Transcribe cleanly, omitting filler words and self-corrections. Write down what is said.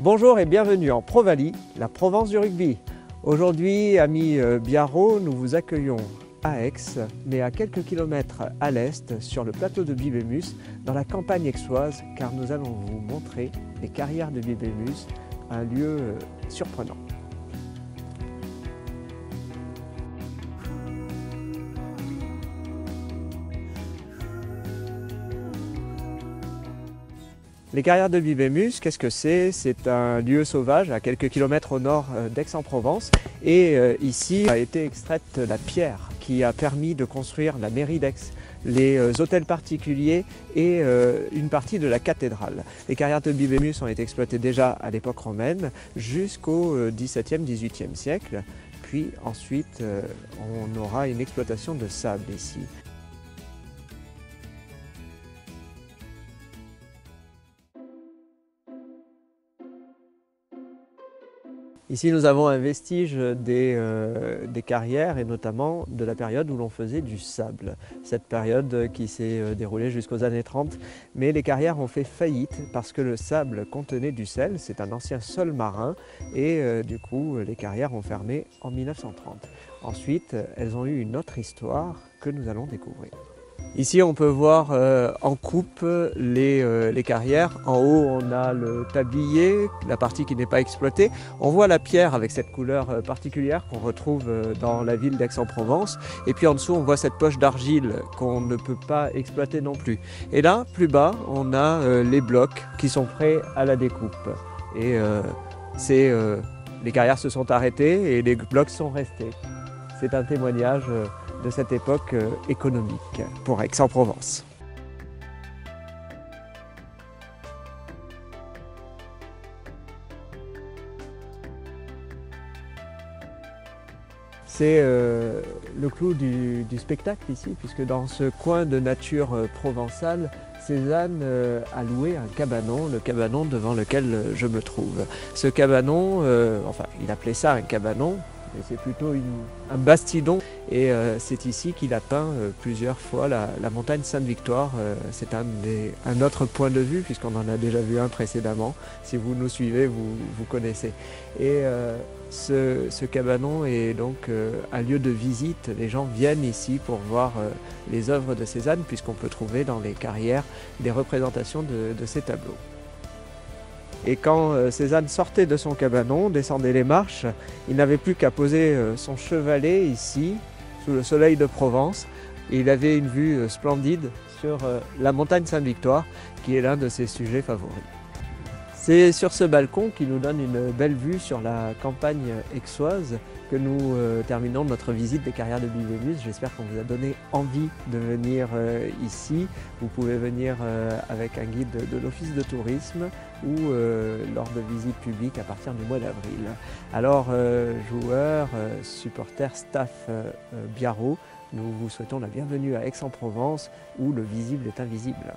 Bonjour et bienvenue en Provalie, la Provence du rugby. Aujourd'hui, amis Biarrot, nous vous accueillons à Aix, mais à quelques kilomètres à l'est, sur le plateau de Bibémus, dans la campagne aixoise, car nous allons vous montrer les carrières de Bibémus, un lieu surprenant. Les carrières de Bibémus, qu'est-ce que c'est? C'est un lieu sauvage à quelques kilomètres au nord d'Aix-en-Provence et ici a été extraite la pierre qui a permis de construire la mairie d'Aix, les hôtels particuliers et une partie de la cathédrale. Les carrières de Bibémus ont été exploitées déjà à l'époque romaine jusqu'au XVIIe, XVIIIe siècle. Puis ensuite, on aura une exploitation de sable ici. Ici, nous avons un vestige des carrières et notamment de la période où l'on faisait du sable. Cette période qui s'est déroulée jusqu'aux années 30. Mais les carrières ont fait faillite parce que le sable contenait du sel. C'est un ancien sol marin et du coup, les carrières ont fermé en 1930. Ensuite, elles ont eu une autre histoire que nous allons découvrir. Ici, on peut voir en coupe les carrières. En haut, on a le tablier, la partie qui n'est pas exploitée. On voit la pierre avec cette couleur particulière qu'on retrouve dans la ville d'Aix-en-Provence. Et puis en dessous, on voit cette poche d'argile qu'on ne peut pas exploiter non plus. Et là, plus bas, on a les blocs qui sont prêts à la découpe. Et les carrières se sont arrêtées et les blocs sont restés. C'est un témoignage de cette époque économique pour Aix-en-Provence. C'est le clou du spectacle ici, puisque dans ce coin de nature provençale, Cézanne a loué un cabanon, le cabanon devant lequel je me trouve. Ce cabanon, enfin il appelait ça un cabanon, mais c'est plutôt un bastidon et c'est ici qu'il a peint plusieurs fois la montagne Sainte-Victoire. C'est un autre point de vue puisqu'on en a déjà vu un précédemment. Si vous nous suivez, vous connaissez. Et ce cabanon est donc un lieu de visite. Les gens viennent ici pour voir les œuvres de Cézanne puisqu'on peut trouver dans les carrières des représentations de ces tableaux. Et quand Cézanne sortait de son cabanon, descendait les marches, il n'avait plus qu'à poser son chevalet ici, sous le soleil de Provence. Et il avait une vue splendide sur la montagne Sainte-Victoire, qui est l'un de ses sujets favoris. C'est sur ce balcon qui nous donne une belle vue sur la campagne aixoise que nous terminons notre visite des carrières de Bibémus. J'espère qu'on vous a donné envie de venir ici. Vous pouvez venir avec un guide de l'Office de tourisme ou lors de visites publiques à partir du mois d'avril. Alors joueurs, supporters, staff Biarrot, nous vous souhaitons la bienvenue à Aix-en-Provence où le visible est invisible.